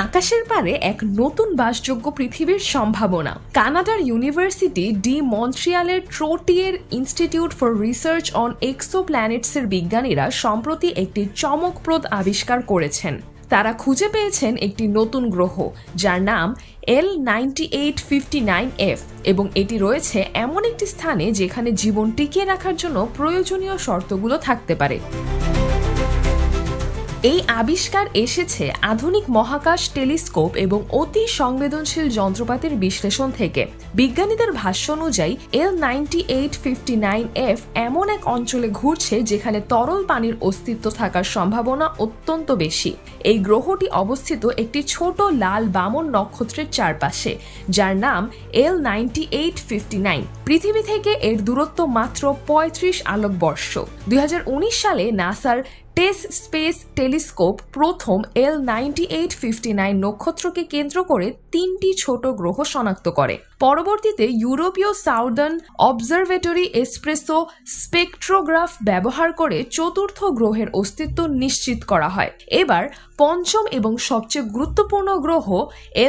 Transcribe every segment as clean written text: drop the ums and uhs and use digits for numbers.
আকাশের পারে এক নতুন বাসযোগ্য পৃথিবীর সম্ভাবনা। কানাডার ইউনিভার্সিটি ডি মন্ট্রিয়ালের Trottier institute for research on এক্সোপ্ল্যানেটসের বিজ্ঞানীরা সম্প্রতি একটি চমকপ্রদ আবিষ্কার করেছেন। তারা খুঁজে পেয়েছেন একটি নতুন গ্রহ যার নাম L9859F এবং এটি রয়েছে এমন একটি স্থানে যেখানে জীবন টিকিয়ে রাখার জন্য প্রয়োজনীয় শর্তগুলো থাকতে পারে। এই আবিষ্কার এসেছে আধুনিক মহাকাশ টেলিস্কোপ এবং অতি সংবেদনশীল যন্ত্রপাতির বিশ্লেষণ থেকে। বিজ্ঞানীদের ভাষ্য অনুযায়ী L9859F এমন এক অঞ্চলে ঘুরছে যেখানে তরল পানির অস্তিত্ব থাকার সম্ভাবনা অত্যন্ত বেশি। এই গ্রহটি অবস্থিত একটি ছোট লাল বামন নক্ষত্রের চারপাশে, যার নাম L9859। পৃথিবী থেকে এর দূরত্ব মাত্র 35 আলোকবর্ষ। 2019 সালে নাসার টেস স্পেস টেলিস্কোপ প্রথম L9859 নক্ষত্রকে কেন্দ্র করে 3টি ছোট গ্রহ শনাক্ত করে। পরবর্তীতে ইউরোপীয় সাউদার্ন অবজারভেটরি এসপ্রেসো স্পেকট্রোগ্রাফ ব্যবহার করে চতুর্থ গ্রহের অস্তিত্ব নিশ্চিত করা হয়। এবার পঞ্চম এবং সবচেয়ে গুরুত্বপূর্ণ গ্রহ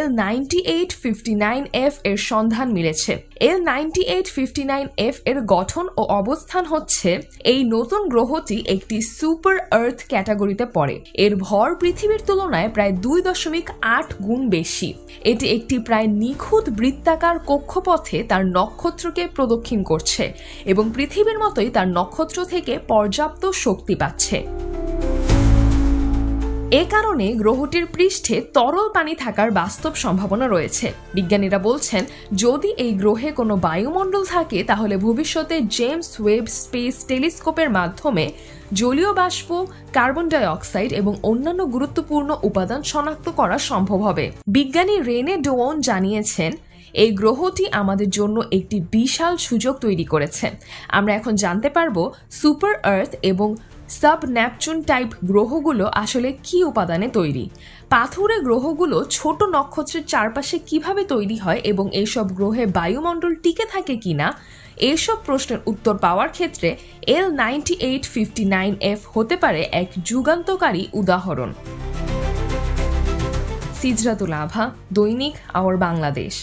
L9859F এর সন্ধান মিলেছে। L9859F এর গঠন ও অবস্থান হচ্ছে এই নতুন গ্রহটি একটি সুপার আর্থ ক্যাটাগরিতে পড়ে। এর ভর পৃথিবীর তুলনায় প্রায় 2.8 গুণ বেশি। এটি একটি প্রায় নিখুঁত বৃত্তাকার কক্ষপথে তার নক্ষত্রকে প্রদক্ষিণ করছে এবং পৃথিবীর মতোই তার নক্ষত্র থেকে পর্যাপ্ত শক্তি পাচ্ছে। এ কারণে গ্রহটির পৃষ্ঠে তরল পানি থাকার বাস্তব সম্ভাবনা রয়েছে। বিজ্ঞানীরা বলছেন, যদি এই গ্রহে কোনো বায়ুমণ্ডল থাকে তাহলে ভবিষ্যতে জেমস ওয়েব স্পেস টেলিস্কোপের মাধ্যমে জলীয় বাষ্প, কার্বন ডাই অক্সাইড এবং অন্যান্য গুরুত্বপূর্ণ উপাদান শনাক্ত করা সম্ভব হবে। বিজ্ঞানী রেনে ডোওন জানিয়েছেন, এই গ্রহটি আমাদের জন্য একটি বিশাল সুযোগ তৈরি করেছে। আমরা এখন জানতে পারবো সুপার আর্থ এবং সাব নেপচুন টাইপ গ্রহগুলো আসলে কি উপাদানে তৈরি। পাথুরে গ্রহগুলো ছোট নক্ষত্রের চারপাশে কিভাবে তৈরি হয় এবং এইসব গ্রহে বায়ুমণ্ডল টিকে থাকে কিনা, এইসব প্রশ্নের উত্তর পাওয়ার ক্ষেত্রে L9859F হতে পারে এক যুগান্তকারী উদাহরণ। সিজরাতুল আভা, দৈনিক আওয়ার বাংলাদেশ।